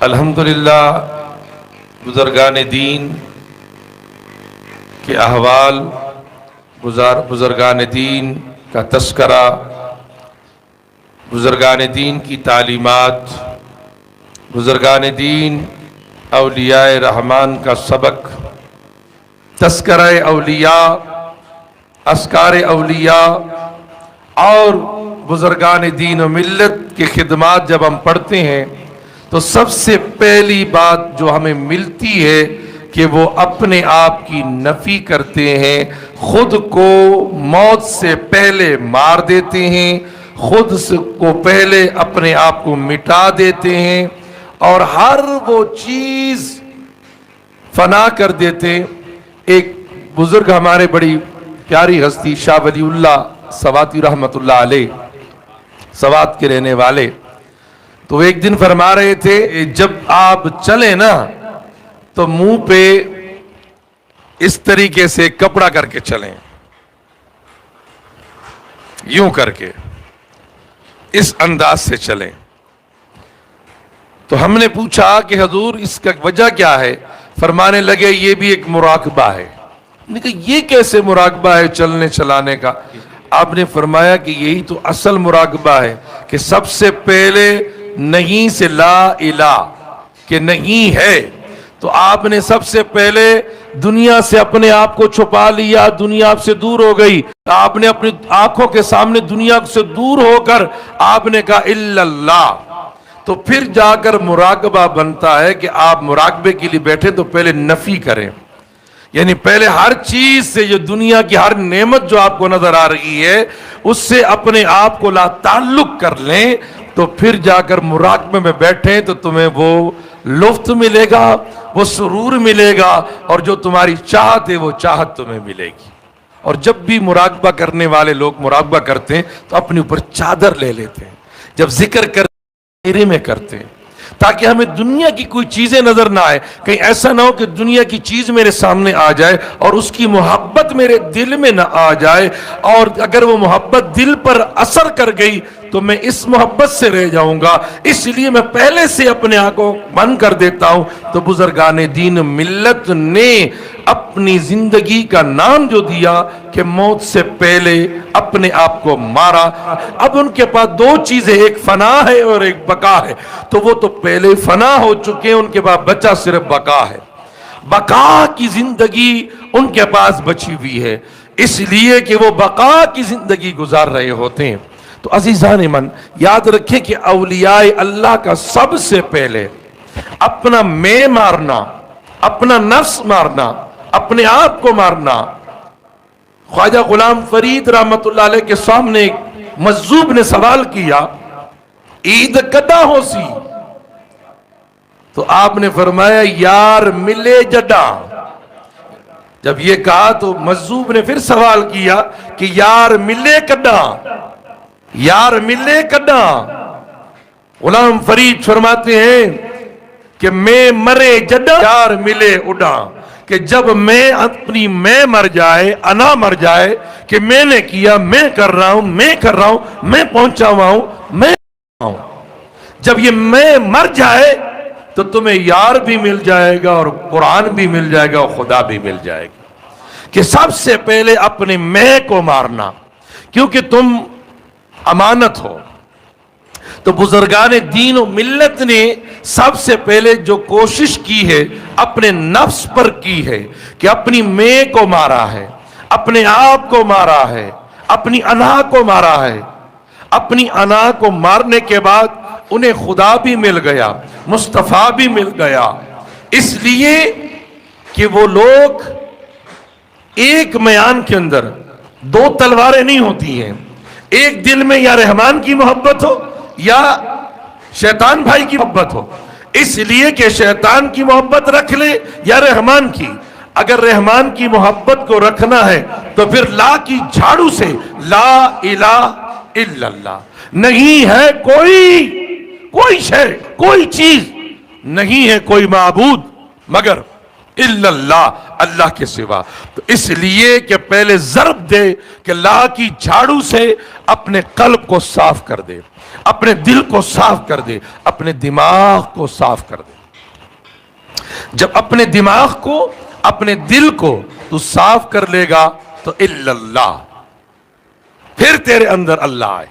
الحمدللہ بزرگان دین کے احوال، بزرگان دین کا تذکرہ، بزرگان دین کی تعلیمات، بزرگان دین اولیاء رحمان کا سبق، تذکرہ اولیاء، اذکار اولیاء اور بزرگان دین و ملت کی خدمات جب ہم پڑھتے ہیں تو سب سے پہلی بات جو ہمیں ملتی ہے کہ وہ اپنے آپ کی نفی کرتے ہیں، خود کو موت سے پہلے مار دیتے ہیں، خود کو پہلے اپنے آپ کو مٹا دیتے ہیں اور ہر وہ چیز فنا کر دیتے ہیں۔ ایک بزرگ ہمارے بڑی پیاری ہستی شاہ ولی اللہ سواتی رحمت اللہ علیہ، سوات کے رہنے والے، تو ایک دن فرما رہے تھے جب آپ چلیں نا تو منہ پہ اس طریقے سے کپڑا کر کے چلیں، یوں کر کے اس انداز سے چلیں۔ تو ہم نے پوچھا کہ حضور اس کا وجہ کیا ہے؟ فرمانے لگے یہ بھی ایک مراقبہ ہے۔ ہم نے کہا یہ کیسے مراقبہ ہے چلنے چلانے کا؟ آپ نے فرمایا کہ یہی تو اصل مراقبہ ہے کہ سب سے پہلے نہیں سے لا الہ کہ نہیں ہے، تو آپ نے سب سے پہلے دنیا سے اپنے آپ کو چھپا لیا، دنیا آپ سے دور ہو گئی، آپ نے اپنی آنکھوں کے سامنے دنیا سے دور ہو کر آپ نے کہا الا اللہ، تو پھر جا کر مراقبہ بنتا ہے کہ آپ مراقبے کے لیے بیٹھے تو پہلے نفی کریں، یعنی پہلے ہر چیز سے، جو دنیا کی ہر نعمت جو آپ کو نظر آ رہی ہے اس سے اپنے آپ کو لا تعلق کر لیں، تو پھر جا کر مراقبے میں بیٹھیں تو تمہیں وہ لطف ملے گا، وہ سرور ملے گا، اور جو تمہاری چاہت ہے وہ چاہت تمہیں ملے گی۔ اور جب بھی مراقبہ کرنے والے لوگ مراقبہ کرتے ہیں تو اپنے اوپر چادر لے لیتے ہیں، جب ذکر کرتے میں کرتے ہیں تاکہ ہمیں دنیا کی کوئی چیزیں نظر نہ آئے، کہیں ایسا نہ ہو کہ دنیا کی چیز میرے سامنے آ جائے اور اس کی محبت میرے دل میں نہ آ جائے، اور اگر وہ محبت دل پر اثر کر گئی تو میں اس محبت سے رہ جاؤں گا، اس لیے میں پہلے سے اپنے آنکھوں بند کر دیتا ہوں۔ تو بزرگان دین ملت نے اپنی زندگی کا نام جو دیا کہ موت سے پہلے اپنے آپ کو مارا۔ اب ان کے پاس دو چیزیں، ایک فنا ہے اور ایک بقا ہے، تو وہ تو پہلے فنا ہو چکے ہیں، ان کے پاس بچہ صرف بقا ہے، بقا کی زندگی ان کے پاس بچی ہوئی ہے، اس لیے کہ وہ بقا کی زندگی گزار رہے ہوتے ہیں۔ تو عزیزان من، یاد رکھیں کہ اولیاء اللہ کا سب سے پہلے اپنا میں مارنا، اپنا نفس مارنا، اپنے آپ کو مارنا۔ خواجہ غلام فرید رحمت اللہ علیہ کے سامنے ایک مجذوب نے سوال کیا عید کدا ہو سی؟ تو آپ نے فرمایا یار ملے جڈا۔ جب یہ کہا تو مجذوب نے پھر سوال کیا کہ یار ملے کڈا، یار ملے کڈا؟ غلام فرید فرماتے ہیں کہ میں مرے جڈا یار ملے اڈا، کہ جب میں اپنی میں مر جائے، انا مر جائے کہ میں نے کیا، میں کر رہا ہوں، میں کر رہا ہوں، میں پہنچا ہوا ہوں، میں ہوں، جب یہ میں مر جائے تو تمہیں یار بھی مل جائے گا اور قرآن بھی مل جائے گا اور خدا بھی مل جائے گا۔ کہ سب سے پہلے اپنے میں کو مارنا، کیونکہ تم امانت ہو۔ تو بزرگان دین و ملت نے سب سے پہلے جو کوشش کی ہے اپنے نفس پر کی ہے کہ اپنی میں کو مارا ہے، اپنے آپ کو مارا ہے، اپنی انا کو مارا ہے۔ اپنی انا کو مارنے کے بعد انہیں خدا بھی مل گیا، مصطفیٰ بھی مل گیا، اس لیے کہ وہ لوگ ایک میان کے اندر دو تلواریں نہیں ہوتی ہیں، ایک دل میں یا رحمان کی محبت ہو یا شیطان بھائی کی محبت ہو، اس لیے کہ شیطان کی محبت رکھ لے یا رحمان کی۔ اگر رحمان کی محبت کو رکھنا ہے تو پھر لا کی جھاڑو سے لا الہ الا اللہ، نہیں ہے کوئی شے، کوئی چیز نہیں ہے، کوئی معبود مگر الا اللہ، اللہ کے سوا۔ تو اس لیے کہ پہلے ضرب دے کہ لا کی جھاڑو سے اپنے قلب کو صاف کر دے، اپنے دل کو صاف کر دے، اپنے دماغ کو صاف کر دے۔ جب اپنے دماغ کو، اپنے دل کو تو صاف کر لے گا تو الا اللہ، پھر تیرے اندر اللہ آئے۔